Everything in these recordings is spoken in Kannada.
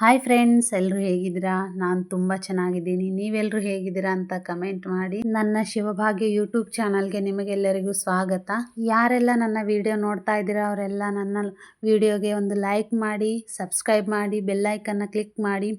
ಹಾಯ್ ಫ್ರೆಂಡ್ಸ್, ಎಲ್ಲರೂ ಹೇಗಿದ್ದೀರಾ? ನಾನು ತುಂಬ ಚೆನ್ನಾಗಿದ್ದೀನಿ. ನೀವೆಲ್ಲರೂ ಹೇಗಿದ್ದೀರಾ ಅಂತ ಕಮೆಂಟ್ ಮಾಡಿ. ನನ್ನ ಶಿವಭಾಗ್ಯ ಯೂಟ್ಯೂಬ್ ಚಾನಲ್ಗೆ ನಿಮಗೆಲ್ಲರಿಗೂ ಸ್ವಾಗತ. ಯಾರೆಲ್ಲ ನನ್ನ ವಿಡಿಯೋ ನೋಡ್ತಾ ಇದ್ದೀರಾ ಅವರೆಲ್ಲ ನನ್ನ ವಿಡಿಯೋಗೆ ಒಂದು ಲೈಕ್ ಮಾಡಿ, ಸಬ್ಸ್ಕ್ರೈಬ್ ಮಾಡಿ, ಬೆಲ್ಲೈಕನ್ನ ಕ್ಲಿಕ್ ಮಾಡಿ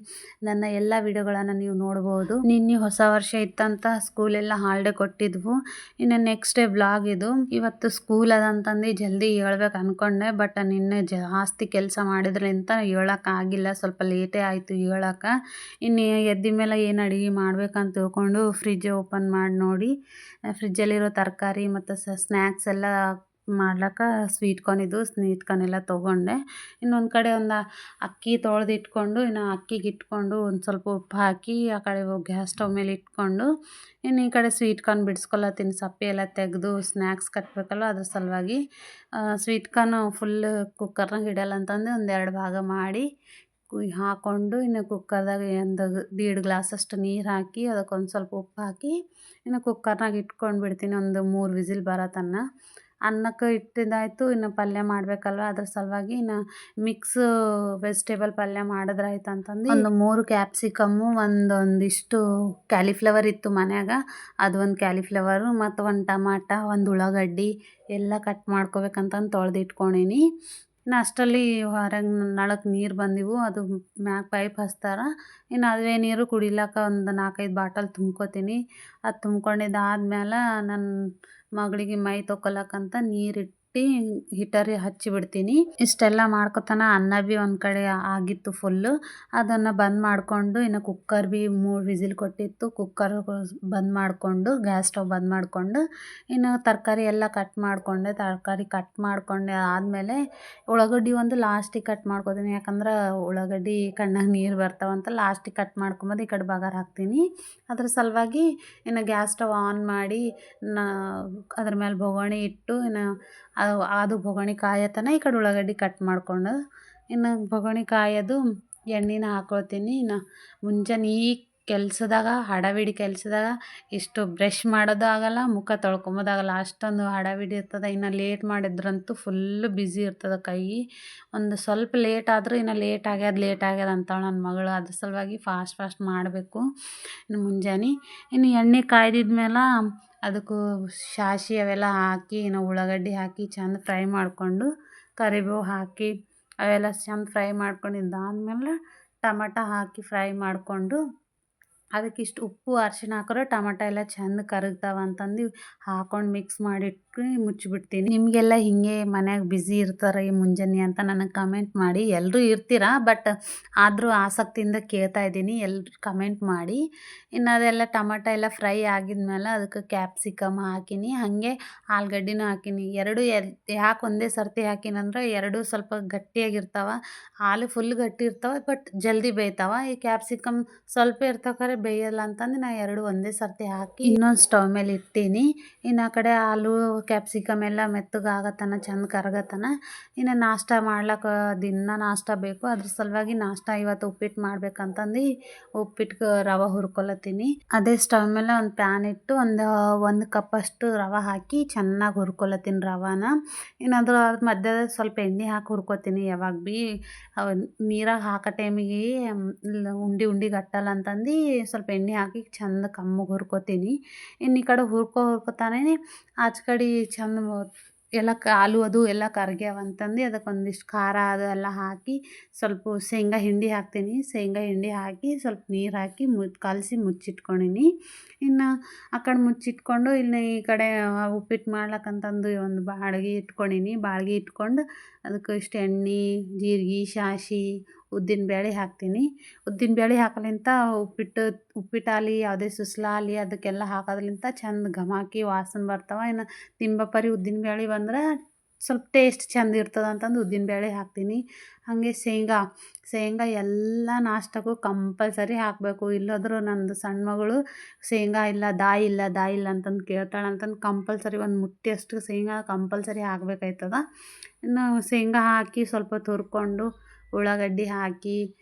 ನನ್ನ ಎಲ್ಲ ವಿಡಿಯೋಗಳನ್ನು ನೀವು ನೋಡ್ಬೋದು. ನಿನ್ನೆ ಹೊಸ ವರ್ಷ ಇತ್ತಂತ ಸ್ಕೂಲೆಲ್ಲ ಹಾಲಿಡೇ ಕೊಟ್ಟಿದ್ವು. ಇನ್ನು ನೆಕ್ಸ್ಟ್ ಡೇ ಬ್ಲಾಗ್ ಇದು. ಇವತ್ತು ಸ್ಕೂಲ್ ಅದಂತಂದು ಜಲ್ದಿ ಹೇಳ್ಬೇಕು ಅನ್ಕೊಂಡೆ, ಬಟ್ ನಿನ್ನೆ ಜಾಸ್ತಿ ಕೆಲಸ ಮಾಡಿದ್ರಿಂದ ಹೇಳೋಕ್ಕಾಗಿಲ್ಲ. ಸ್ವಲ್ಪ ಲೇಟೇ ಆಯಿತು ಹೇಳೋಕೆ. ಇನ್ನು ಎದ್ದ ಮೇಲೆ ಏನು ಅಡುಗೆ ಮಾಡ್ಬೇಕಂತ ತಿಳ್ಕೊಂಡು ಫ್ರಿಜ್ ಓಪನ್ ಮಾಡಿ ನೋಡಿ, ಫ್ರಿಜ್ಜಲ್ಲಿರೋ ತರಕಾರಿ ಮತ್ತು ಸ್ನ್ಯಾಕ್ಸ್ ಎಲ್ಲ ಮಾಡ್ಲಿಕ್ಕೆ ಸ್ವೀಟ್ ಕಾರ್ನ್ ಇದ್ದು, ಸ್ವೀಟ್ ಕಾರ್ನ್ ಎಲ್ಲ ತೊಗೊಂಡೆ. ಇನ್ನೊಂದು ಕಡೆ ಒಂದು ಅಕ್ಕಿ ತೊಳೆದಿಟ್ಕೊಂಡು, ಇನ್ನು ಅಕ್ಕಿಗೆ ಇಟ್ಕೊಂಡು ಒಂದು ಸ್ವಲ್ಪ ಉಪ್ಪು ಹಾಕಿ ಆ ಕಡೆ ಗ್ಯಾಸ್ ಸ್ಟವ್ ಮೇಲೆ ಇಟ್ಕೊಂಡು, ಇನ್ನು ಈ ಕಡೆ ಸ್ವೀಟ್ ಕಾರ್ನ್ ಬಿಡಿಸ್ಕೊಳತ್ತೀನಿ. ಸಪ್ಪೆ ಎಲ್ಲ ತೆಗೆದು ಸ್ನ್ಯಾಕ್ಸ್ ಕಟ್ಟಬೇಕಲ್ಲ, ಅದ್ರ ಸಲುವಾಗಿ ಸ್ವೀಟ್ ಕಾರ್ನ್ ಫುಲ್ ಕುಕ್ಕರ್ನಾಗ ಇಡಲ್ಲ ಅಂತಂದು ಒಂದೆರಡು ಭಾಗ ಮಾಡಿ ಹಾಕ್ಕೊಂಡು, ಇನ್ನು ಕುಕ್ಕರ್ದಾಗ ಒಂದು 1.5 ಗ್ಲಾಸಷ್ಟು ನೀರು ಹಾಕಿ ಅದಕ್ಕೊಂದು ಸ್ವಲ್ಪ ಉಪ್ಪು ಹಾಕಿ ಇನ್ನು ಕುಕ್ಕರ್ನಾಗ ಇಟ್ಕೊಂಡು ಬಿಡ್ತೀನಿ ಒಂದು 3 ವಿಸಿಲ್ ಬರೋ ತನಕ. ಅನ್ನಕ್ಕೆ ಇಟ್ಟಿದ್ದಾಯಿತು. ಇನ್ನು ಪಲ್ಯ ಮಾಡಬೇಕಲ್ವ, ಅದ್ರ ಸಲುವಾಗಿ ಇನ್ನು ಮಿಕ್ಸ್ ವೆಜಿಟೇಬಲ್ ಪಲ್ಯ ಮಾಡಿದ್ರಾಯ್ತು ಅಂತಂದು ಒಂದು 3 ಕ್ಯಾಪ್ಸಿಕಮ್ಮು, ಒಂದಿಷ್ಟು ಕ್ಯಾಲಿಫ್ಲವರ್ ಇತ್ತು ಮನ್ಯಾಗ, ಅದು ಒಂದು ಕ್ಯಾಲಿಫ್ಲವರು ಮತ್ತು ಒಂದು ಟಮಾಟ, ಒಂದು ಉಳ್ಳಾಗಡ್ಡಿ ಎಲ್ಲ ಕಟ್ ಮಾಡ್ಕೋಬೇಕಂತಂದು ತೊಳೆದು ಇಟ್ಕೊಂಡೀನಿ. ಇನ್ನು ಅಷ್ಟರಲ್ಲಿ ಹೊರಗೆ ನಳಕ್ಕೆ ನೀರು ಬಂದಿವು, ಅದು ಮ್ಯಾಗ ಪೈಪ್ ಹಚ್ತಾರೆ. ಇನ್ನು ಅದೇ ನೀರು ಕುಡಿಲಿಕ್ಕೆ ಒಂದು 4-5 ಬಾಟಲ್ ತುಂಬ್ಕೊತೀನಿ. ಅದು ತುಂಬ್ಕೊಂಡಿದ್ದಾದ್ಮೇಲೆ ನನ್ನ ಮಗಳಿಗೆ ಮೈ ತೊಗೊಳಕ್ಕಂತ ನೀರಿಟ್ಟು ಹೀಟರ್ ಹಚ್ಚಿಬಿಡ್ತೀನಿ. ಇಷ್ಟೆಲ್ಲ ಮಾಡ್ಕೊತಾನೆ ಅನ್ನ ಭೀ ಒಂದು ಕಡೆ ಆಗಿತ್ತು ಫುಲ್ಲು. ಅದನ್ನು ಬಂದ್ ಮಾಡಿಕೊಂಡು ಇನ್ನು ಕುಕ್ಕರ್ ಭೀ 3 ವಿಸಿಲ್ ಕೊಟ್ಟಿತ್ತು. ಕುಕ್ಕರ್ ಬಂದ್ ಮಾಡಿಕೊಂಡು ಗ್ಯಾಸ್ ಸ್ಟವ್ ಬಂದ್ ಮಾಡಿಕೊಂಡು ಇನ್ನು ತರಕಾರಿ ಎಲ್ಲ ಕಟ್ ಮಾಡಿಕೊಂಡೆ. ತರಕಾರಿ ಕಟ್ ಮಾಡಿಕೊಂಡೆ ಆದಮೇಲೆ ಉಳ್ಳಾಗಡ್ಡಿ ಒಂದು ಲಾಸ್ಟಿಗೆ ಕಟ್ ಮಾಡ್ಕೊತೀನಿ. ಯಾಕಂದ್ರೆ ಉಳ್ಳಾಗಡ್ಡಿ ಕಣ್ಣಾಗ ನೀರು ಬರ್ತಾವಂತ ಲಾಸ್ಟಿಗೆ ಕಟ್ ಮಾಡ್ಕೊಂಬಂದು ಈ ಕಡೆ ಬಗಾರ್ ಹಾಕ್ತೀನಿ. ಅದ್ರ ಸಲುವಾಗಿ ಇನ್ನು ಗ್ಯಾಸ್ ಸ್ಟವ್ ಆನ್ ಮಾಡಿ ಅದ್ರ ಮೇಲೆ ಬೊಗಣಿ ಇಟ್ಟು ಇನ್ನು ಅದು ಬೊಗಣಿ ಕಾಯತನ ಈ ಕಡೆ ಉಳ್ಳಾಗಡ್ಡಿ ಕಟ್ ಮಾಡ್ಕೊಂಡು ಇನ್ನು ಬೊಗಣಿ ಕಾಯೋದು ಎಣ್ಣೆನ ಹಾಕ್ಕೊಳ್ತೀನಿ. ಇನ್ನು ಮುಂಜಾನೆ ಈ ಕೆಲಸದಾಗ ಹಡವಿಡಿ ಕೆಲಸದಾಗ ಇಷ್ಟು ಬ್ರಷ್ ಮಾಡೋದು ಆಗಲ್ಲ, ಮುಖ ತೊಳ್ಕೊಂಬೋದಾಗಲ್ಲ, ಅಷ್ಟೊಂದು ಹಡವಿಡಿ ಇರ್ತದೆ. ಇನ್ನು ಲೇಟ್ ಮಾಡಿದ್ರಂತೂ ಫುಲ್ಲು ಬ್ಯುಸಿ ಇರ್ತದೆ ಕೈ. ಒಂದು ಸ್ವಲ್ಪ ಲೇಟ್ ಆದರೂ ಇನ್ನು ಲೇಟ್ ಆಗ್ಯದ ಅಂತಾಳೆ ನನ್ನ ಮಗಳು. ಅದ್ರ ಸಲುವಾಗಿ ಫಾಸ್ಟ್ ಮಾಡಬೇಕು. ಇನ್ನು ಮುಂಜಾನೆ ಇನ್ನು ಎಣ್ಣೆ ಕಾಯ್ದಿದ್ಮೇಲೆ ಅದಕ್ಕೂ ಸಾಸಿವೆ ಅವೆಲ್ಲ ಹಾಕಿ ಇನ್ನು ಉಳ್ಳಾಗಡ್ಡಿ ಹಾಕಿ ಚೆಂದ ಫ್ರೈ ಮಾಡಿಕೊಂಡು ಕರಿಬೇವು ಹಾಕಿ ಅವೆಲ್ಲ ಚೆಂದ ಫ್ರೈ ಮಾಡ್ಕೊಂಡಿದ್ದಾದ್ಮೇಲೆ ಟಮಾಟ ಹಾಕಿ ಫ್ರೈ ಮಾಡಿಕೊಂಡು ಅದಕ್ಕಿಷ್ಟು ಉಪ್ಪು ಅರಿಶಿಣ ಹಾಕಿದ್ರೆ ಟಮಾಟ ಎಲ್ಲ ಚೆಂದ ಕರಗ್ತಾವೆ ಅಂತಂದು ಹಾಕೊಂಡು ಮಿಕ್ಸ್ ಮಾಡಿಟ್ಟು ಮುಚ್ಚಿಬಿಡ್ತೀನಿ. ನಿಮಗೆಲ್ಲ ಹಿಂಗೆ ಮನ್ಯಾಗ ಬ್ಯುಸಿ ಇರ್ತಾರೆ ಈ ಮುಂಜಾನೆ ಅಂತ ನನಗೆ ಕಮೆಂಟ್ ಮಾಡಿ. ಎಲ್ಲರೂ ಇರ್ತೀರಾ, ಬಟ್ ಆದರೂ ಆಸಕ್ತಿಯಿಂದ ಕೇಳ್ತಾ ಇದ್ದೀನಿ, ಎಲ್ಲರೂ ಕಮೆಂಟ್ ಮಾಡಿ. ಇನ್ನು ಅದೆಲ್ಲ ಟಮಾಟ ಎಲ್ಲ ಫ್ರೈ ಆಗಿದ್ಮೇಲೆ ಅದಕ್ಕೆ ಕ್ಯಾಪ್ಸಿಕಮ್ ಹಾಕಿನಿ, ಹಾಗೆ ಆಲೂಗಡ್ಡಿನೂ ಹಾಕಿನಿ. ಎರಡು ಯಾಕೆ ಒಂದೇ ಸರ್ತಿ ಹಾಕಿನಂದ್ರೆ ಎರಡು ಸ್ವಲ್ಪ ಗಟ್ಟಿಯಾಗಿರ್ತಾವೆ. ಆಲು ಫುಲ್ ಗಟ್ಟಿ ಇರ್ತಾವೆ, ಬಟ್ ಜಲ್ದಿ ಬೇಯ್ತಾವೆ. ಈ ಕ್ಯಾಪ್ಸಿಕಮ್ ಸ್ವಲ್ಪ ಇರ್ತಾವೆ ಬೇಯಲ್ಲ ಅಂತಂದು ನಾ ಎರಡು ಒಂದೇ ಸರ್ತಿ ಹಾಕಿ ಇನ್ನೊಂದು ಸ್ಟವ್ ಮೇಲೆ ಇಟ್ಟೀನಿ. ಇನ್ನು ಆ ಕಡೆ ಆಲೂ ಕ್ಯಾಪ್ಸಿಕಮ್ ಎಲ್ಲ ಮೆತ್ತಗಾಗತನ ಚೆಂದ ಕರಗತನ ಇನ್ನು ನಾಷ್ಟ ಮಾಡ್ಲಿಕ್ಕೆ ದಿನ ನಾಷ್ಟ ಬೇಕು. ಅದ್ರ ಸಲುವಾಗಿ ನಾಷ್ಟ ಇವತ್ತು ಉಪ್ಪಿಟ್ಟು ಮಾಡ್ಬೇಕಂತಂದು ಉಪ್ಪಿಟ್ಟು ರವೆ ಹುರ್ಕೊಳತ್ತೀನಿ. ಅದೇ ಸ್ಟವ್ ಮೇಲೆ ಒಂದು ಪ್ಯಾನ್ ಇಟ್ಟು ಒಂದು ಕಪ್ಪಷ್ಟು ರವೆ ಹಾಕಿ ಚೆನ್ನಾಗಿ ಹುರ್ಕೊಳತ್ತೀನಿ ರವಾನ. ಇನ್ನು ಅದ್ರ ಮಧ್ಯದಾಗ ಸ್ವಲ್ಪ ಎಣ್ಣೆ ಹಾಕಿ ಹುರ್ಕೊತೀನಿ. ಯಾವಾಗ ಭೀ ನೀರಾಗ ಹಾಕೋ ಟೈಮಿಗೆ ಉಂಡೆ ಗಟ್ಟಲ್ಲ ಅಂತಂದು ಸ್ವಲ್ಪ ಎಣ್ಣೆ ಹಾಕಿ ಚೆಂದ ಕಮ್ಮಗೆ ಹುರ್ಕೊತೀನಿ. ಇನ್ನು ಈ ಕಡೆ ಹುರ್ಕೊತಾನೆ ಆಚೆ ಕಡೆ ಚೆಂದ ಎಲ್ಲ ಆಲೂ ಅದು ಎಲ್ಲ ಕರಗ್ಯಾವ ಅಂತಂದು ಅದಕ್ಕೊಂದಿಷ್ಟು ಖಾರ ಅದು ಎಲ್ಲ ಹಾಕಿ ಸ್ವಲ್ಪ ಶೇಂಗಾ ಹಿಂಡಿ ಹಾಕ್ತೀನಿ. ಶೇಂಗಾ ಹಿಂಡಿ ಹಾಕಿ ಸ್ವಲ್ಪ ನೀರು ಹಾಕಿ ಕಲಸಿ ಮುಚ್ಚಿಟ್ಕೊಂಡೀನಿ. ಇನ್ನು ಆ ಕಡೆ ಮುಚ್ಚಿಟ್ಕೊಂಡು ಇನ್ನು ಈ ಕಡೆ ಉಪ್ಪಿಟ್ಟು ಮಾಡ್ಲಿಕ್ಕಂತಂದು ಒಂದು ಬಾಳ್ಗೆ ಇಟ್ಕೊಂಡೀನಿ. ಬಾಳ್ಗೆ ಇಟ್ಕೊಂಡು ಅದಕ್ಕೆ ಇಷ್ಟು ಎಣ್ಣೆ, ಜೀರಿಗೆ, ಸಾಸಿವೆ, ಉದ್ದಿನಬೇಳೆ ಹಾಕ್ತೀನಿ. ಉದ್ದಿನಬೇಳೆ ಹಾಕಲಿಂತ ಉಪ್ಪಿಟ್ಟಾಗಲಿ ಯಾವುದೇ ಸುಸ್ಲಾಗಲಿ ಅದಕ್ಕೆಲ್ಲ ಹಾಕೋದ್ಲಿಂತ ಚೆಂದ ಘಮಾಕಿ ವಾಸನೆ ಬರ್ತಾವೆ. ಇನ್ನು ತಿಂಬಪರಿ ಉದ್ದಿನಬೇಳೆ ಬಂದ್ರೆ ಸ್ವಲ್ಪ ಟೇಸ್ಟ್ ಚೆಂದ ಇರ್ತದೆ ಅಂತಂದು ಉದ್ದಿನಬೇಳೆ ಹಾಕ್ತೀನಿ. ಹಾಗೆ ಶೇಂಗಾ ಎಲ್ಲ ನಾಷ್ಟಕ್ಕೂ ಕಂಪಲ್ಸರಿ ಹಾಕಬೇಕು. ಇಲ್ಲದ್ರೆ ನಂದು ಸಣ್ಣ ಮಗಳು ಶೇಂಗಾ ಇಲ್ಲ ದಾಯಿ ಇಲ್ಲ ಅಂತಂದು ಕೇಳ್ತಾಳೆ ಅಂತಂದು ಕಂಪಲ್ಸರಿ ಒಂದು ಮುಟ್ಟಿಯಷ್ಟು ಶೇಂಗಾ ಕಂಪಲ್ಸರಿ ಹಾಕಬೇಕಾಯ್ತದ. ಇನ್ನು ಶೇಂಗಾ ಹಾಕಿ ಸ್ವಲ್ಪ ಹುರ್ಕೊಂಡು ಉಳ್ಳಾಗಡ್ಡಿ ಹಾಕಿ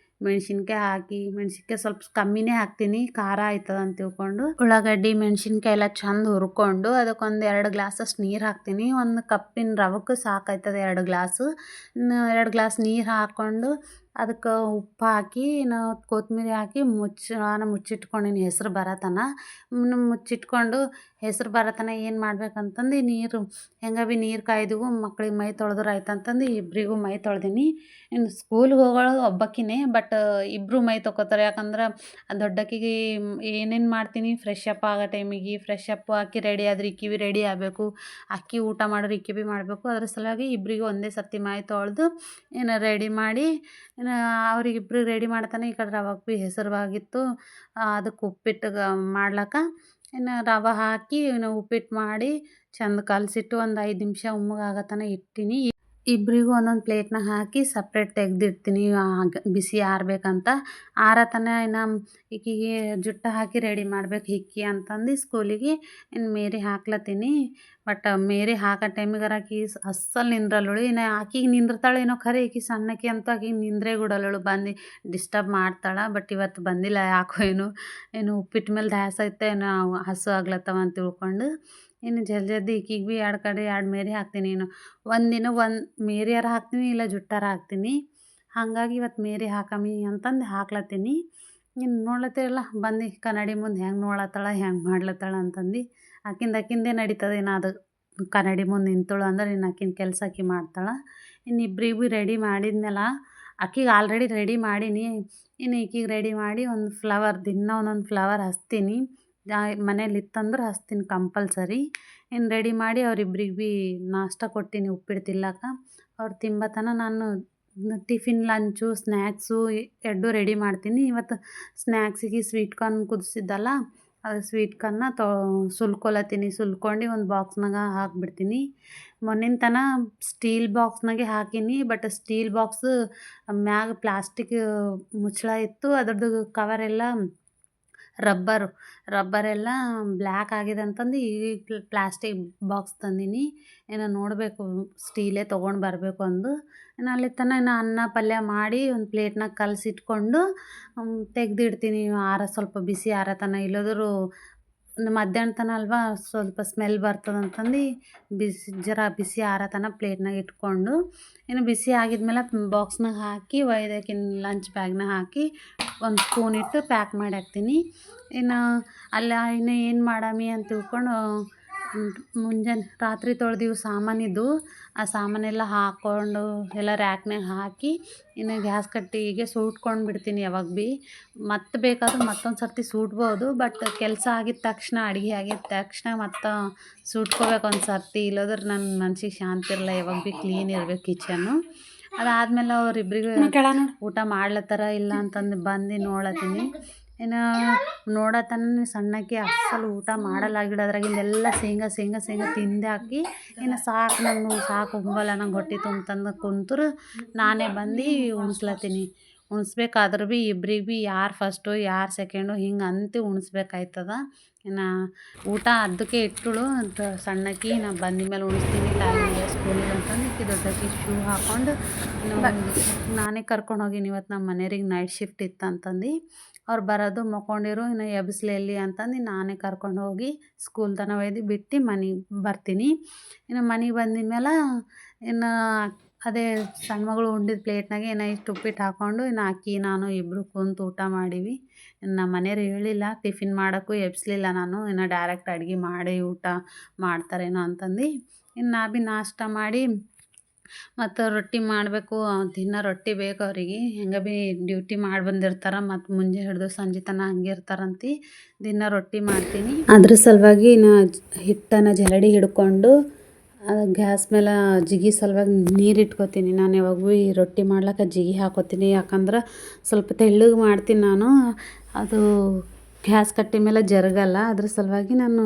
ಮೆಣಸಿನ್ಕಾಯಿ ಸ್ವಲ್ಪ ಕಮ್ಮಿನೇ ಹಾಕ್ತೀನಿ, ಖಾರ ಆಯ್ತದ ಅಂತ ತಿಳ್ಕೊಂಡು. ಉಳ್ಳಾಗಡ್ಡಿ ಮೆಣಸಿನ್ಕಾಯಿ ಎಲ್ಲ ಚೆಂದ ಹುರ್ಕೊಂಡು ಅದಕ್ಕೊಂದು 2 ಗ್ಲಾಸಷ್ಟು ನೀರು ಹಾಕ್ತೀನಿ. ಒಂದು ಕಪ್ಪಿನ ರವಕ್ಕೆ ಸಾಕಾಯ್ತದೆ 2 ಗ್ಲಾಸು. 2 ಗ್ಲಾಸ್ ನೀರು ಹಾಕ್ಕೊಂಡು ಅದಕ್ಕೆ ಉಪ್ಪು ಹಾಕಿ ನಾವು ಕೊತ್ತಂಬರಿ ಹಾಕಿ ಮುಚ್ಚಿಟ್ಕೊಂಡೀನಿ ಹೆಸ್ರು ಬರತನ. ಮುಚ್ಚಿಟ್ಕೊಂಡು ಹೆಸ್ರು ಬರತನ ಏನು ಮಾಡ್ಬೇಕಂತಂದು ನೀರು ಹೆಂಗೆ ಭೀ ನೀರು ಕಾಯ್ದವು ಮಕ್ಳಿಗೆ ಮೈ ತೊಳೆದ್ರೆ ಆಯ್ತು ಅಂತಂದು ಇಬ್ಬರಿಗೂ ಮೈ ತೊಳ್ದೀನಿ. ಇನ್ನು ಸ್ಕೂಲ್ಗೆ ಹೋಗೋಳು ಒಬ್ಬಾಕಿನೇ, ಬಟ್ ಇಬ್ಬರು ಮೈ ತೊಗೋತಾರೆ. ಯಾಕಂದ್ರೆ ಆ ದೊಡ್ಡಕ್ಕಿಗೆ ಏನೇನು ಮಾಡ್ತೀನಿ ಫ್ರೆಶ್ ಅಪ್ ಆಗೋ ಟೈಮಿಗೆ ಫ್ರೆಶ್ ಅಪ್ ಹಾಕಿ ರೆಡಿ ಆದ್ರೆ ಇಕ್ಕಿ ಭೀ ರೆಡಿ ಆಗಬೇಕು, ಅಕ್ಕಿ ಊಟ ಮಾಡಿದ್ರೆ ಇಕ್ಕಿ ಭೀ ಮಾಡಬೇಕು. ಅದ್ರ ಸಲುವಾಗಿ ಇಬ್ಬರಿಗೂ ಒಂದೇ ಸರ್ತಿ ಮೈ ತೊಳೆದು ರೆಡಿ ಮಾಡಿ ಅವ್ರಿಗಿಬ್ರು ರೆಡಿ ಮಾಡ್ತಾನೆ. ಈ ಕಡೆ ರವಾಗ ಭೀ ಹೆಸರುವಾಗಿತ್ತು, ಅದಕ್ಕೆ ಉಪ್ಪಿಟ್ಟು ಮಾಡ್ಲಕ್ಕ ರವೆ ಹಾಕಿ ಉಪ್ಪಿಟ್ಟು ಮಾಡಿ ಚಂದ ಕಲಸಿಟ್ಟು ಒಂದು 5 ನಿಮಿಷ ಉಮ್ಮಗಾಗತನ ಇಟ್ಟಿನಿ. ಇಬ್ಬರಿಗೂ ಒಂದೊಂದು ಪ್ಲೇಟ್ನಾಗ ಹಾಕಿ ಸಪ್ರೇಟ್ ತೆಗೆದಿಡ್ತೀನಿ ಬಿಸಿ ಆರಬೇಕಂತ. ಆರತನ ಇನ್ನು ಈಕಿಗೆ ಜುಟ್ಟು ಹಾಕಿ ರೆಡಿ ಮಾಡ್ಬೇಕು ಹಿಕ್ಕಿ ಅಂತಂದು ಸ್ಕೂಲಿಗೆ ಮೇರಿ ಹಾಕ್ಲತ್ತೀನಿ. ಬಟ್ ಮೇರಿ ಹಾಕೋ ಟೈಮಿಗೆ ಆಕಿ ಅಸ್ಸಲು ನಿಂದ್ರಲ್ಲಳು. ಇನ್ನು ಆಕಿಗೆ ನಿಂದಿರ್ತಾಳೆ ಏನೋ ಖರೆ, ಈಕಿ ಸಣ್ಣಕ್ಕೆ ಅಂತ ಆಕಿಗೆ ನಿಂದ್ರೇ ಬಿಡಲ್ಲಳು, ಬಂದು ಡಿಸ್ಟರ್ಬ್ ಮಾಡ್ತಾಳೆ. ಬಟ್ ಇವತ್ತು ಬಂದಿಲ್ಲ ಯಾಕೋ ಏನು ಉಪ್ಪಿಟ್ಟು ಮೇಲೆ ದ್ಯಾಸ ಐತೆ ಏನೋ ಹಸು ಆಗ್ಲತ್ತವ ಅಂತ ತಿಳ್ಕೊಂಡು ಇನ್ನು ಜಲ್ದಿ ಈಕಿಗೆ ಭೀ 2 ಕಡೆ 2 ಮೇರಿ ಹಾಕ್ತೀನಿ. ಒಂದಿನ ಒಂದು ಮೇರಿಯಾರ ಹಾಕ್ತೀನಿ, ಇಲ್ಲ ಜುಟ್ಟಾರ ಹಾಕ್ತೀನಿ. ಹಾಗಾಗಿ ಇವತ್ತು ಮೇರಿ ಹಾಕಮ್ಮಿ ಅಂತಂದು ಹಾಕ್ಲತ್ತೀನಿ. ಇನ್ನು ನೋಡ್ಲತ್ತಿರಲ್ಲ ಬಂದು ಕನ್ನಡಿ ಮುಂದೆ ಹೆಂಗೆ ನೋಡ್ಲತ್ತಾಳ ಹೆಂಗೆ ಮಾಡ್ಲತ್ತಾಳ ಅಂತಂದು. ಆಕಿಂದೇ ನಡೀತದೆ. ಇನ್ನು ಅದು ಕನ್ನಡಿ ಮುಂದೆ ನಿಂತಳು ಅಂದ್ರೆ ಇನ್ನು ಆಕಿನ ಕೆಲಸ ಆಕಿ ಮಾಡ್ತಾಳೆ. ಇನ್ನು ಇಬ್ಬರಿಗೂ ಭೀ ರೆಡಿ ಮಾಡಿದ್ಮೇಲೆ ಆಕಿಗೆ ಆಲ್ರೆಡಿ ರೆಡಿ ಮಾಡೀನಿ. ಇನ್ನು ಈಕಿಗೆ ರೆಡಿ ಮಾಡಿ ಒಂದು ಫ್ಲವರ್ ದಿನ ಒಂದೊಂದು ಫ್ಲವರ್ ಹಚ್ತೀನಿ. ಮನೇಲಿ ಇತ್ತಂದ್ರೆ ಹಚ್ತೀನಿ ಕಂಪಲ್ಸರಿ. ಇನ್ನು ರೆಡಿ ಮಾಡಿ ಅವ್ರಿಬ್ರಿಗೆ ಭೀ ನಾಷ್ಟ ಕೊಟ್ಟೀನಿ ಉಪ್ಪಿಟ್ಟು ತಿನ್ಲಕ್ಕ. ಅವ್ರು ತಿಂಬತನ ನಾನು ಟಿಫಿನ್ ಲಂಚು ಸ್ನ್ಯಾಕ್ಸು ಎರಡೂ ರೆಡಿ ಮಾಡ್ತೀನಿ. ಇವತ್ತು ಸ್ನ್ಯಾಕ್ಸಿಗೆ ಸ್ವೀಟ್ ಕಾರ್ನ್ ಕುದಿಸಿದ್ದಲ್ಲ, ಅದು ಸ್ವೀಟ್ ಕಾರ್ನ ಸುಲ್ಕೊಳತ್ತೀನಿ. ಸುಲ್ಕೊಂಡು ಒಂದು ಬಾಕ್ಸ್ನಾಗ ಹಾಕಿಬಿಡ್ತೀನಿ. ಮೊನ್ನಿನ ತನ ಸ್ಟೀಲ್ ಬಾಕ್ಸ್ನಾಗೆ ಹಾಕೀನಿ. ಬಟ್ ಸ್ಟೀಲ್ ಬಾಕ್ಸ್ ಮ್ಯಾಗ ಪ್ಲಾಸ್ಟಿಕ್ ಮುಚ್ಚಳ ಇತ್ತು, ಅದ್ರದ್ದು ಕವರೆಲ್ಲ ರಬ್ಬರೆಲ್ಲ ಬ್ಲ್ಯಾಕ್ ಆಗಿದೆ ಅಂತಂದು ಈಗ ಪ್ಲಾಸ್ಟಿಕ್ ಬಾಕ್ಸ್ ತಂದೀನಿ. ಏನೋ ನೋಡಬೇಕು ಸ್ಟೀಲೇ ತೊಗೊಂಡು ಬರಬೇಕು ಅಂದು. ಇನ್ನು ಅಲ್ಲಿ ತನಕ ಇನ್ನು ಅನ್ನ ಪಲ್ಯ ಮಾಡಿ ಒಂದು ಪ್ಲೇಟ್ನಾಗ ಕಲಸಿಟ್ಕೊಂಡು ತೆಗೆದಿಡ್ತೀನಿ. ಸ್ವಲ್ಪ ಬಿಸಿ ಆರತನ, ಇಲ್ಲದ್ರು ಮಧ್ಯಾಹ್ನ ತನ ಅಲ್ವಾ ಸ್ವಲ್ಪ ಸ್ಮೆಲ್ ಬರ್ತದಂತಂದು ಬಿಸಿ ಆರತನ ಪ್ಲೇಟ್ನಾಗ ಇಟ್ಕೊಂಡು ಇನ್ನು ಬಿಸಿ ಆಗಿದ್ಮೇಲೆ ಬಾಕ್ಸ್ನಾಗ ಹಾಕಿ ಒಯ್ದಾಕಿನ ಲಂಚ್ ಬ್ಯಾಗ್ನಾಗ ಹಾಕಿ ಒಂದು ಸ್ಪೂನ್ ಇಟ್ಟು ಪ್ಯಾಕ್ ಮಾಡಿ ಹಾಕ್ತೀನಿ. ಇನ್ನು ಇನ್ನು ಏನು ಮಾಡಮಿ ಅಂತ ತಿಳ್ಕೊಂಡು ಮುಂಜಾನೆ ರಾತ್ರಿ ತೊಳೆದಿವು ಸಾಮಾನಿದ್ದು, ಆ ಸಾಮಾನೆಲ್ಲ ಹಾಕ್ಕೊಂಡು ಎಲ್ಲ ರ್ಯಾಕ್ನಾಗ ಹಾಕಿ ಇನ್ನು ಗ್ಯಾಸ್ ಕಟ್ಟಿಗೆ ಸುಟ್ಕೊಂಡು ಬಿಡ್ತೀನಿ. ಯಾವಾಗ ಭೀ ಮತ್ತೆ ಬೇಕಾದ್ರೆ ಮತ್ತೊಂದು ಸರ್ತಿ ಸುಡ್ಬೋದು. ಬಟ್ ಕೆಲಸ ಆಗಿದ ತಕ್ಷಣ ಅಡುಗೆ ಆಗಿದ ತಕ್ಷಣ ಮತ್ತೆ ಸುಟ್ಕೋಬೇಕು ಒಂದು ಸರ್ತಿ, ಇಲ್ಲದ್ರೆ ನನ್ನ ಮನ್ಸಿಗೆ ಶಾಂತಿ ಇರಲ್ಲ. ಯಾವಾಗ ಭೀ ಕ್ಲೀನ್ ಇರ್ಬೇಕು ಕಿಚನ್ನು. ಅದಾದಮೇಲೆ ಅವ್ರಿಬ್ರಿಗೂ ಊಟ ಮಾಡ್ಲತ್ತಾರ ಇಲ್ಲ ಅಂತಂದು ಬಂದು ನೋಡತ್ತೀನಿ. ಇನ್ನು ನೋಡತನ ಸಣ್ಣಕ್ಕೆ ಅಸ್ಸಲು ಊಟ ಮಾಡಲ್ಲ ಅದ್ರಾಗಿಂದೆಲ್ಲ ಶೇಂಗಾ ತಿಂದು ಹಾಕಿ ಇನ್ನು ಸಾಕು ಉಂಬಲ್ಲ ನಂಗೆ ಹೊಟ್ಟೆ ತುಂಬಂದು ಕುಂತರು ನಾನೇ ಬಂದು ಉಣಿಸ್ಲತ್ತೀನಿ. ಉಣಿಸ್ಬೇಕಾದ್ರೆ ಭೀ ಇಬ್ರಿಗೆ ಭೀ ಯಾರು ಫಸ್ಟು ಯಾರು ಸೆಕೆಂಡು ಹಿಂಗೆ ಅಂತ ಉಣಿಸ್ಬೇಕಾಯ್ತದ. ಇನ್ನು ಊಟ ಅದಕ್ಕೆ ಇಟ್ಟಳು ಅಂತ ಸಣ್ಣಕ್ಕಿ ನಾ ಬಂದ ಮೇಲೆ ಉಣಿಸ್ತೀನಿ ಟೈಮಿಗೆ ಸ್ಕೂಲಿಗೆ ಅಂತಂದು ಇಕ್ಕಿ ದೊಡ್ಡಕ್ಕಿ ಶೂ ಹಾಕ್ಕೊಂಡು ನಾನೇ ಕರ್ಕೊಂಡು ಹೋಗೀನಿ. ಇವತ್ತು ನಮ್ಮ ಮನೆಯವ್ರಿಗೆ ನೈಟ್ ಶಿಫ್ಟ್ ಇತ್ತು ಅಂತಂದು ಅವ್ರು ಬರೋದು ಮಕ್ಕೊಂಡಿರು ಇನ್ನು ಎಬ್ಸ್ಲೆಲ್ಲಿ ಅಂತಂದು ನಾನೇ ಕರ್ಕೊಂಡು ಹೋಗಿ ಸ್ಕೂಲ್ ತನಕ ಒಯ್ದು ಬಿಟ್ಟು ಮನೆಗೆ ಬರ್ತೀನಿ. ಇನ್ನು ಮನೆಗೆ ಬಂದಿದ್ಮೇಲೆ ಇನ್ನು ಅದೇ ಸಣ್ಣ ಮಗಳು ಉಂಡಿದ ಪ್ಲೇಟ್ನಾಗೆ ಇನ್ನು ಇಷ್ಟು ಉಪ್ಪಿಟ್ಟು ಹಾಕ್ಕೊಂಡು ಇನ್ನು ಅಕ್ಕಿ ನಾನು ಇಬ್ಬರು ಕುಂತು ಊಟ ಮಾಡೀವಿ. ನಮ್ಮ ಮನೆಯವ್ರು ಹೇಳಿಲ್ಲ ಟಿಫಿನ್ ಮಾಡೋಕ್ಕೂ ಎಬ್ಸ್ಲಿಲ್ಲ ನಾನು, ಇನ್ನು ಡೈರೆಕ್ಟ್ ಅಡುಗೆ ಮಾಡಿ ಊಟ ಮಾಡ್ತಾರೇನೋ ಅಂತಂದು ಇನ್ನು ನಾ ಭೀ ನಾಷ್ಟ ಮಾಡಿ ಮತ್ತು ರೊಟ್ಟಿ ಮಾಡಬೇಕು. ದಿನ ರೊಟ್ಟಿ ಬೇಕು ಅವರಿಗೆ, ಹೆಂಗೆ ಭೀ ಡ್ಯೂಟಿ ಮಾಡಿ ಬಂದಿರ್ತಾರೆ ಮತ್ತು ಮುಂಜಾನೆ ಹಿಡಿದು ಸಂಜೆ ತನಕ ಹಂಗೆ ಇರ್ತಾರಂತ ದಿನ ರೊಟ್ಟಿ ಮಾಡ್ತೀನಿ. ಅದ್ರ ಸಲುವಾಗಿ ನಾ ಹಿಟ್ಟನ್ನು ಜರಡಿ ಹಿಡ್ಕೊಂಡು ಗ್ಯಾಸ್ ಮೇಲೆ ಜಿಗಿ ಸಲುವಾಗಿ ನೀರು ಇಟ್ಕೊತೀನಿ. ನಾನು ಯಾವಾಗೂ ಈ ರೊಟ್ಟಿ ಮಾಡ್ಲಿಕ್ಕೆ ಜಿಗಿ ಹಾಕೋತೀನಿ. ಯಾಕಂದ್ರೆ ಸ್ವಲ್ಪ ತೆಳ್ಳಗೆ ಮಾಡ್ತೀನಿ ನಾನು, ಅದು ಗ್ಯಾಸ್ ಕಟ್ಟಿ ಮೇಲೆ ಜರುಗಲ್ಲ. ಅದ್ರ ಸಲುವಾಗಿ ನಾನು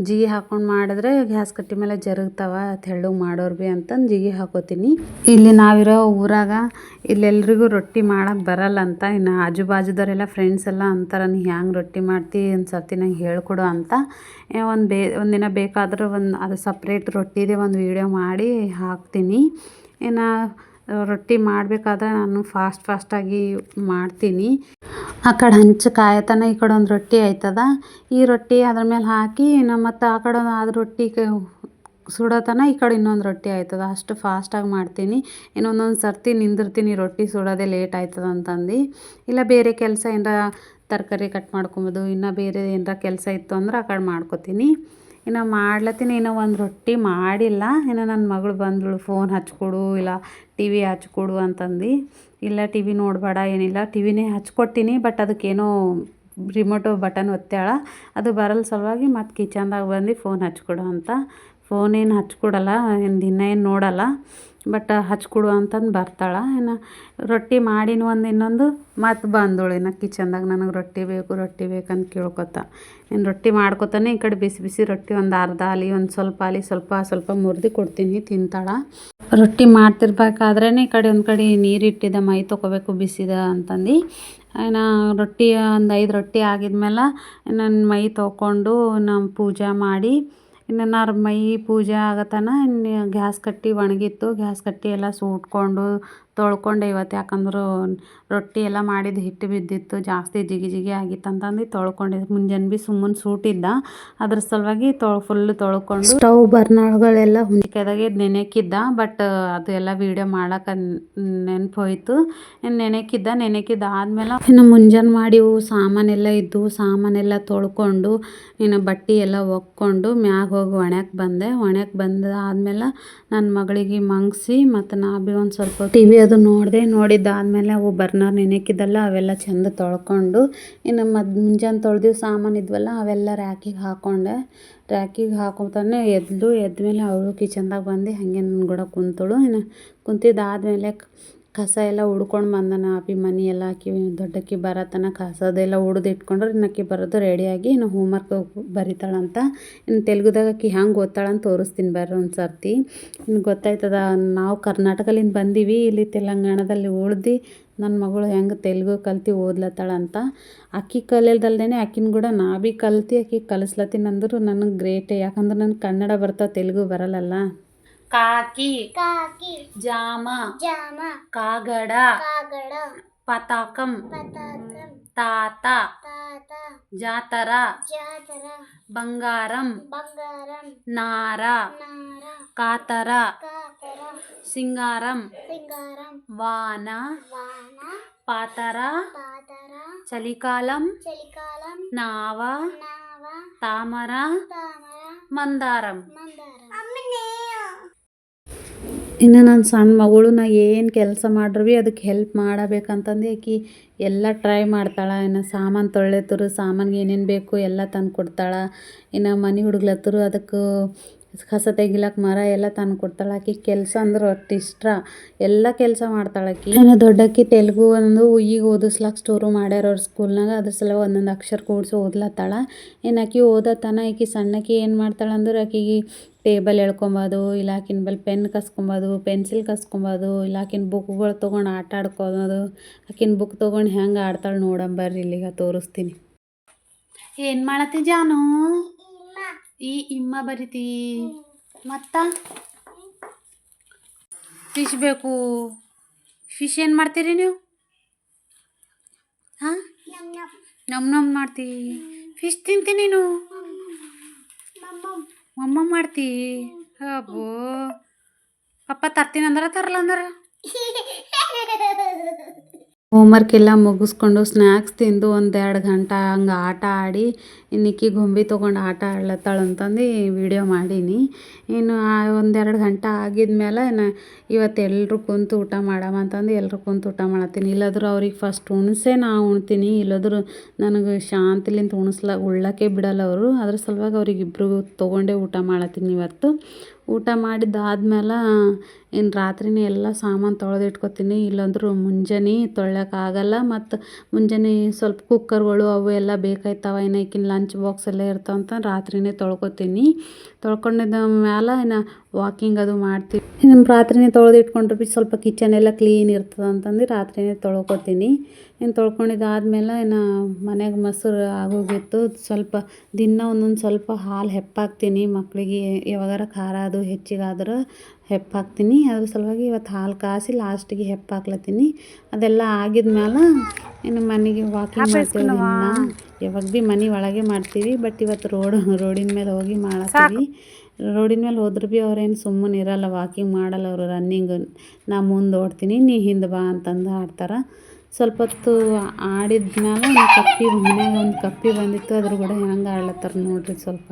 ಜಿಗಿ ಹಾಕ್ಕೊಂಡು ಮಾಡಿದ್ರೆ ಗ್ಯಾಸ್ ಕಟ್ಟಿ ಮೇಲೆ ಜರುಗ್ತಾವ ತೆಳ್ಳಗೆ ಮಾಡೋರು ಭೀ ಅಂತಂದು ಜಿಗಿ ಹಾಕೋತೀನಿ. ಇಲ್ಲಿ ನಾವಿರೋ ಊರಾಗ ಇಲ್ಲೆಲ್ರಿಗೂ ರೊಟ್ಟಿ ಮಾಡೋಕ್ಕೆ ಬರಲ್ಲ ಅಂತ. ಇನ್ನು ಆಜು ಬಾಜುದವರೆಲ್ಲ ಫ್ರೆಂಡ್ಸ್ ಎಲ್ಲ ಅಂತಾರೆ ನೀ ಹ್ಯಾಂಗೆ ರೊಟ್ಟಿ ಮಾಡ್ತಿ ಒಂದು ಸರ್ತಿ ನಂಗೆ ಹೇಳ್ಕೊಡು ಅಂತ. ಒಂದಿನ ಬೇಕಾದ್ರೆ ಅದು ಸಪ್ರೇಟ್ ರೊಟ್ಟಿದೇ ಒಂದು ವೀಡಿಯೋ ಮಾಡಿ ಹಾಕ್ತೀನಿ. ಇನ್ನು ರೊಟ್ಟಿ ಮಾಡಬೇಕಾದ್ರೆ ನಾನು ಫಾಸ್ಟಾಗಿ ಮಾಡ್ತೀನಿ. ಆ ಕಡೆ ಹಂಚು ಕಾಯತನ ಈ ಕಡೆ ಒಂದು ರೊಟ್ಟಿ ಆಯ್ತದ. ಈ ರೊಟ್ಟಿ ಅದ್ರ ಮೇಲೆ ಹಾಕಿ ಮತ್ತು ಆ ಕಡೆ ಅದು ರೊಟ್ಟಿ ಸುಡೋತನ ಈ ಕಡೆ ಇನ್ನೊಂದು ರೊಟ್ಟಿ ಆಯ್ತದ. ಅಷ್ಟು ಫಾಸ್ಟಾಗಿ ಮಾಡ್ತೀನಿ. ಇನ್ನೊಂದೊಂದು ಸರ್ತಿ ನಿಂದಿರ್ತೀನಿ ರೊಟ್ಟಿ ಸುಡೋದೇ ಲೇಟ್ ಆಯ್ತದ ಅಂತಂದು. ಇಲ್ಲ ಬೇರೆ ಕೆಲಸ ಏನಾರ ತರಕಾರಿ ಕಟ್ ಮಾಡ್ಕೊಬೋದು, ಇನ್ನು ಬೇರೆ ಏನಾರ ಕೆಲಸ ಇತ್ತು ಅಂದ್ರೆ ಆ ಕಡೆ ಮಾಡ್ಕೊತೀನಿ. ಇನ್ನು ಮಾಡ್ಲತ್ತೀನಿ. ಇನ್ನೂ ಒಂದು ರೊಟ್ಟಿ ಮಾಡಿಲ್ಲ. ಇನ್ನು ನನ್ನ ಮಗಳು ಬಂದಳು, ಫೋನ್ ಹಚ್ಕೊಡು ಇಲ್ಲ ಟಿ ವಿ ಹಚ್ಕೊಡು ಅಂತಂದು. ಇಲ್ಲ ಟಿ ವಿ ನೋಡಬೇಡ ಏನಿಲ್ಲ, ಟಿ ವಿನೇ ಹಚ್ಕೊಟ್ಟಿನಿ. ಬಟ್ ಅದಕ್ಕೇನೋ ರಿಮೋಟು ಬಟನ್ ಒತ್ತಾಳ, ಅದು ಬರಲ್ಲ ಸಲುವಾಗಿ ಮತ್ತು ಕಿಚನ್ದಾಗ ಬಂದು ಫೋನ್ ಹಚ್ಕೊಡು ಅಂತ. ಫೋನ್ ಏನು ಹಚ್ಕೊಡಲ್ಲ, ದಿನ ಏನು ನೋಡಲ್ಲ, ಬಟ್ ಹಚ್ಕೊಡು ಅಂತಂದು ಬರ್ತಾಳೆ. ಇನ್ನು ರೊಟ್ಟಿ ಮಾಡಿನ ಇನ್ನೊಂದು ಮತ್ತು ಬಂದಳು ಇನ್ನು ಕಿಚನ್ದಾಗ, ನನಗೆ ರೊಟ್ಟಿ ಬೇಕು ರೊಟ್ಟಿ ಬೇಕಂತ ಕೇಳ್ಕೊತ. ಇನ್ನು ರೊಟ್ಟಿ ಮಾಡ್ಕೊತಾನೆ ಈ ಕಡೆ ಬಿಸಿ ಬಿಸಿ ರೊಟ್ಟಿ ಒಂದು ಅರ್ಧ ಆಲಿ ಒಂದು ಸ್ವಲ್ಪ ಆಲಿ ಸ್ವಲ್ಪ ಸ್ವಲ್ಪ ಮುರಿದು ಕೊಡ್ತೀನಿ, ತಿಂತಾಳೆ. ರೊಟ್ಟಿ ಮಾಡ್ತಿರ್ಬೇಕಾದ್ರೇ ಈ ಕಡೆ ಒಂದು ಕಡೆ ನೀರು ಇಟ್ಟಿದ್ದ, ಮೈ ತೊಗೋಬೇಕು ಬಿಸಿದ ಅಂತಂದು. ಇನ್ನು ರೊಟ್ಟಿ ಒಂದು 5 ರೊಟ್ಟಿ ಆಗಿದ್ಮೇಲೆ ನನ್ನ ಮೈ ತೊಗೊಂಡು ನಾವು ಪೂಜೆ ಮಾಡಿ, ಇನ್ನು ನಾನು ಮೈ ಪೂಜೆ ಆಗತನ ಇನ್ನು ಗ್ಯಾಸ್ ಕಟ್ಟಿ ಒಣಗಿತ್ತು. ಗ್ಯಾಸ್ ಕಟ್ಟಿ ಎಲ್ಲ ಸೂಟ್ಕೊಂಡು ತೊಳ್ಕೊಂಡೆ ಇವತ್ತು. ಯಾಕಂದ್ರೆ ರೊಟ್ಟಿ ಎಲ್ಲ ಮಾಡಿದ್ದು ಹಿಟ್ಟು ಬಿದ್ದಿತ್ತು, ಜಾಸ್ತಿ ಜಿಗಿ ಜಿಗಿ ಆಗಿತ್ತು ಅಂತಂದು ತೊಳ್ಕೊಂಡಿದ್ದು. ಮುಂಜಾನೆ ಭೀ ಸುಮ್ಮನೆ ಸೂಟಿದ್ದ, ಅದ್ರ ಸಲುವಾಗಿ ಫುಲ್ಲು ತೊಳ್ಕೊಂಡು ಸ್ಟವ್ ಬರ್ನರ್ಗಳೆಲ್ಲ ಹುಂಚಿಕೆದಾಗೆ ನೆನೆಕಿದ್ದ. ಬಟ್ ಅದು ಎಲ್ಲ ವೀಡಿಯೋ ಮಾಡೋಕೆ ನೆನಪು ಹೋಯ್ತು. ನೆನೆಕಿದ್ದ ಆದಮೇಲೆ ಇನ್ನು ಮುಂಜಾನೆ ಮಾಡಿ ಸಾಮಾನೆಲ್ಲ ಇದ್ದು ಸಾಮಾನೆಲ್ಲ ತೊಳ್ಕೊಂಡು ಇನ್ನು ಬಟ್ಟೆ ಎಲ್ಲ ಒಕ್ಕೊಂಡು ಮ್ಯಾಗ ಹೋಗಿ ಒಣಕ್ಕೆ ಬಂದೆ. ಆದಮೇಲೆ ನನ್ನ ಮಗಳಿಗೆ ಮಂಗಿಸಿ ಮತ್ತು ನಾ ಭೀ ಒಂದು ಸ್ವಲ್ಪ ಟಿ ವಿ ಅದು ನೋಡಿದ್ದಾದಮೇಲೆ ಅವು ಬರ್ನರ್ ನೆನೆಕಿದ್ದಲ್ಲ ಅವೆಲ್ಲ ಚೆಂದ ತೊಳ್ಕೊಂಡು, ಇನ್ನು ಮುಂಜಾನೆ ತೊಳೆದಿದ್ದು ಸಾಮಾನು ಇದ್ವಲ್ಲ ಅವೆಲ್ಲ ರ್ಯಾಕಿಗೆ ಹಾಕ್ಕೊಂಡೆ. ರ್ಯಾಕಿಗೆ ಹಾಕೋತಾನೆ ಎದ್ಮೇಲೆ ಅವಳು ಕಿಚನ್ದಾಗ ಬಂದು ಹಾಗೆ ನನ್ನ ಕೂಡ ಕುಂತಳು. ಇನ್ನು ಕುಂತಿದ್ದಾದಮೇಲೆ ಕಸ ಎಲ್ಲ ಹುಡ್ಕೊಂಡು ಬಂದನ. ಅಪ್ಪಿ ಮನೆ ಎಲ್ಲ ಆಕಿ ದೊಡ್ಡಕ್ಕಿ ಬರತನ ಕಸದೆಲ್ಲ ಹುಡ್ದು ಇಟ್ಕೊಂಡ್ರೆ ಇನ್ನಕ್ಕಿ ಬರೋದು ರೆಡಿಯಾಗಿ ಇನ್ನು ಹೋಮ್ವರ್ಕ್ ಬರಿತಾಳಂತ. ಇನ್ನು ತೆಲುಗುದಾಗ ಆಕಿ ಹೆಂಗೆ ಓದ್ತಾಳಂತ ತೋರಿಸ್ತೀನಿ ಬರ್ರಿ ಒಂದು ಸರ್ತಿ. ಇನ್ನು ಗೊತ್ತಾಯ್ತದ, ನಾವು ಕರ್ನಾಟಕದಿಂದ ಬಂದೀವಿ, ಇಲ್ಲಿ ತೆಲಂಗಾಣದಲ್ಲಿ ಉಳ್ದು ನನ್ನ ಮಗಳು ಹೆಂಗೆ ತೆಲುಗು ಕಲ್ತು ಓದ್ಲತ್ತಾಳಂತ. ಅಕ್ಕಿ ಕಲಿಯಲ್ದಲ್ದೇ ಆಕಿನ ಕೂಡ ನಾ ಭೀ ಕಲ್ತು ಆಕಿ ಕಲಿಸ್ಲತ್ತೀನಿ ಅಂದರು ನನಗೆ ಗ್ರೇಟೇ. ಯಾಕಂದ್ರೆ ನನಗೆ ಕನ್ನಡ ಬರ್ತಾವೆ, ತೆಲುಗು ಬರಲ್ಲಲ್ಲ. ಕಾಕಿ ಜಾಮ ಕಾಗಡ ಪತಾಕಂ ತಾತ ಜಾತರ ಬಂಗಾರಂ ನಾರ ಕಾತರ ಸಿಂಗಾರಂ ವಾನ ಪಾತರ చలికాలం నావ తామర మందారం. ಇನ್ನು ನನ್ನ ಸಣ್ಣ ಮಗಳು ನಾ ಏನು ಕೆಲಸ ಮಾಡ್ರು ಭೀ ಅದಕ್ಕೆ ಹೆಲ್ಪ್ ಮಾಡಬೇಕಂತಂದು ಆಕಿ ಎಲ್ಲ ಟ್ರೈ ಮಾಡ್ತಾಳೆ. ಇನ್ನು ಸಾಮಾನು ತೊಳೆತರು ಸಾಮಾನಿಗೆ ಏನೇನು ಬೇಕು ಎಲ್ಲ ತಂದು ಕೊಡ್ತಾಳೆ. ಇನ್ನು ಮನೆ ಹುಡುಗ್ಲತ್ತರು ಅದಕ್ಕೆ ಕಸ ತೆಗಿಲಕ್ಕೆ ಮರ ಎಲ್ಲ ತಂದು ಕೊಡ್ತಾಳೆ. ಆಕಿ ಕೆಲಸ ಅಂದ್ರೆ ಒಟ್ಟು ಇಷ್ಟ, ಎಲ್ಲ ಕೆಲಸ ಮಾಡ್ತಾಳೆ ಆಕಿ. ಇನ್ನು ದೊಡ್ಡಕ್ಕಿ ತೆಲುಗು ಒಂದು ಈಗ ಓದಿಸ್ಲಾಕ ಸ್ಟೋರು ಮಾಡ್ಯಾರ ಅವ್ರ ಸ್ಕೂಲ್ನಾಗ, ಅದ್ರ ಸಲ ಒಂದೊಂದು ಅಕ್ಷರ ಕೂಡಿಸಿ ಓದ್ಲತ್ತಾಳ. ಇನ್ನು ಆಕಿ ಓದತನ ಆಕಿ ಸಣ್ಣಕಿ ಏನು ಮಾಡ್ತಾಳೆ ಅಂದ್ರೆ ಆಕಿಗೆ ಟೇಬಲ್ ಎಳ್ಕೊಬೋದು, ಇಲ್ಲ ಆಕಿನ ಬಲ್ಲಿ ಪೆನ್ ಕಸ್ಕೊಬೋದು, ಪೆನ್ಸಿಲ್ ಕಸ್ಕೊಬೋದು, ಇಲ್ಲ ಆಕಿನ ಬುಕ್ಗಳು ತೊಗೊಂಡು ಆಟ ಆಡ್ಕೊಬೋದು. ಆಕಿನ ಬುಕ್ ತೊಗೊಂಡು ಹೆಂಗೆ ಆಡ್ತಾಳೆ ನೋಡಂಬರ್ರಿ, ಇಲ್ಲಿಗ ತೋರಿಸ್ತೀನಿ. ಏನು ಮಾಡತ್ತಿ ಜಾನು? ಈ ಇಮ್ಮ ಬರಿತಿ ಮತ್ತ ಫಿಶ್ ಬೇಕು. ಫಿಶ್ ಏನು ಮಾಡ್ತೀರಿ ನೀವು? ಹಾಂ ನಮ್ ಮಾಡ್ತಿ. ಫಿಶ್ ತಿಂತೀನಿ ನೀನು? ಮಮ್ಮ ಮಾಡ್ತಿ? ಅಬ್ಬೋ ಪಪ್ಪ ತರ್ತೀನಿ ಅಂದ್ರೆ ತರಲ್ಲ ಅಂದ್ರೆ ಹೋಮ್ವರ್ಕ್ ಎಲ್ಲ ಮುಗಿಸ್ಕೊಂಡು ಸ್ನ್ಯಾಕ್ಸ್ ತಿಂದು 1-2 ಗಂಟೆ ಹಂಗೆ ಆಟ ಆಡಿ ಇನ್ನಿಕ್ಕಿ ಗೊಂಬೆ ತೊಗೊಂಡು ಆಟ ಆಡ್ಲತ್ತಾಳಂತಂದು ವಿಡಿಯೋ ಮಾಡೀನಿ. ಇನ್ನು 1-2 ಗಂಟೆ ಆಗಿದ್ಮೇಲೆ ಇವತ್ತು ಎಲ್ಲರೂ ಕುಂತು ಊಟ ಮಾಡಮ್ಮ ಅಂತಂದು ಎಲ್ಲರೂ ಕುಂತು ಊಟ ಮಾಡತ್ತೀನಿ. ಇಲ್ಲಾದ್ರೂ ಅವ್ರಿಗೆ ಫಸ್ಟ್ ಉಣಿಸೇ ನಾ ಉಣ್ತೀನಿ, ಇಲ್ಲಾದ್ರೂ ನನಗೆ ಶಾಂತಿಲಿಂತ ಉಳ್ಳಕ್ಕೆ ಬಿಡಲ್ಲ ಅವರು. ಅದ್ರ ಸಲುವಾಗಿ ಅವ್ರಿಗಿಬ್ರಿಗೂ ತೊಗೊಂಡೇ ಊಟ ಮಾಡತ್ತೀನಿ ಇವತ್ತು. ಊಟ ಮಾಡಿದ್ದಾದ್ಮೇಲೆ ಇನ್ನು ರಾತ್ರಿನೇ ಎಲ್ಲ ಸಾಮಾನು ತೊಳೆದಿಟ್ಕೊತೀನಿ, ಇಲ್ಲಾಂದ್ರೂ ಮುಂಜಾನೆ ತೊಳ್ಯೋಕ್ಕಾಗಲ್ಲ. ಮತ್ತು ಮುಂಜಾನೆ ಸ್ವಲ್ಪ ಕುಕ್ಕರ್ಗಳು ಅವು ಎಲ್ಲ ಬೇಕಾಯ್ತವ, ಇನ್ನು ಈಕಿನ ಲಂಚ್ ಬಾಕ್ಸ್ ಎಲ್ಲ ಇರ್ತಾವಂತ ರಾತ್ರಿನೇ ತೊಳ್ಕೊತೀನಿ. ತೊಳ್ಕೊಂಡಿದ್ದ ಮೇಲೆ ಇನ್ನು ವಾಕಿಂಗ್ ಅದು ಮಾಡ್ತೀವಿ. ಇನ್ನು ರಾತ್ರಿನೇ ತೊಳೆದಿಟ್ಕೊಂಡ್ರೆ ಭೀ ಸ್ವಲ್ಪ ಕಿಚನ್ ಎಲ್ಲ ಕ್ಲೀನ್ ಇರ್ತದೆ ಅಂತಂದು ರಾತ್ರಿನೇ ತೊಳ್ಕೊತೀನಿ. ಇನ್ನು ತೊಳ್ಕೊಂಡಿದ್ದಾದ್ಮೇಲೆ ಇನ್ನು ಮನೆಗೆ ಮೊಸರು ಆಗೋಗಿತ್ತು, ಸ್ವಲ್ಪ ದಿನ ಒಂದೊಂದು ಸ್ವಲ್ಪ ಹಾಲು ಹೆಪ್ಪಾಕ್ತೀನಿ ಮಕ್ಕಳಿಗೆ. ಯಾವಾಗಾರ ಖಾರ ಅದು ಹೆಚ್ಚಿಗಾದ್ರೆ ಹೆಪ್ಪಾಕ್ತೀನಿ. ಅದ್ರ ಸಲುವಾಗಿ ಇವತ್ತು ಹಾಲು ಕಾಸಿ ಲಾಸ್ಟಿಗೆ ಹೆಪ್ಪಾಕ್ಲತ್ತೀನಿ. ಅದೆಲ್ಲ ಆಗಿದ್ಮೇಲೆ ಇನ್ನು ಮನೆಗೆ ವಾಕಿಂಗ್ ಮಾಡ್ತೀವಿ. ಯಾವಾಗ ಭೀ ಮನೆ ಒಳಗೆ ಮಾಡ್ತೀವಿ, ಬಟ್ ಇವತ್ತು ರೋಡಿನ ಮೇಲೆ ಹೋಗಿ ಮಾಡತ್ತೀವಿ. ರೋಡಿನ ಮೇಲೆ ಹೋದ್ರೆ ಭೀ ಅವ್ರೇನು ಸುಮ್ಮನೆ ಇರಲ್ಲ, ವಾಕಿಂಗ್ ಮಾಡಲ್ಲ ಅವರು, ರನ್ನಿಂಗ್. ನಾ ಮುಂದೆ ಓಡ್ತೀನಿ, ನೀ ಹಿಂದೆ ಬಾ ಅಂತಂದು ಆಡ್ತಾರೆ. ಸ್ವಲ್ಪ ಹೊತ್ತು ಆಡಿದ್ಮೇಲೆ ಮನ್ಯಾಗ ಒಂದು ಕಪ್ಪಿ ಬಂದಿತ್ತು, ಅದ್ರ ಕೂಡ ಹೆಂಗೆ ಆಡ್ಲತ್ತಾರ ನೋಡ್ರಿ. ಸ್ವಲ್ಪ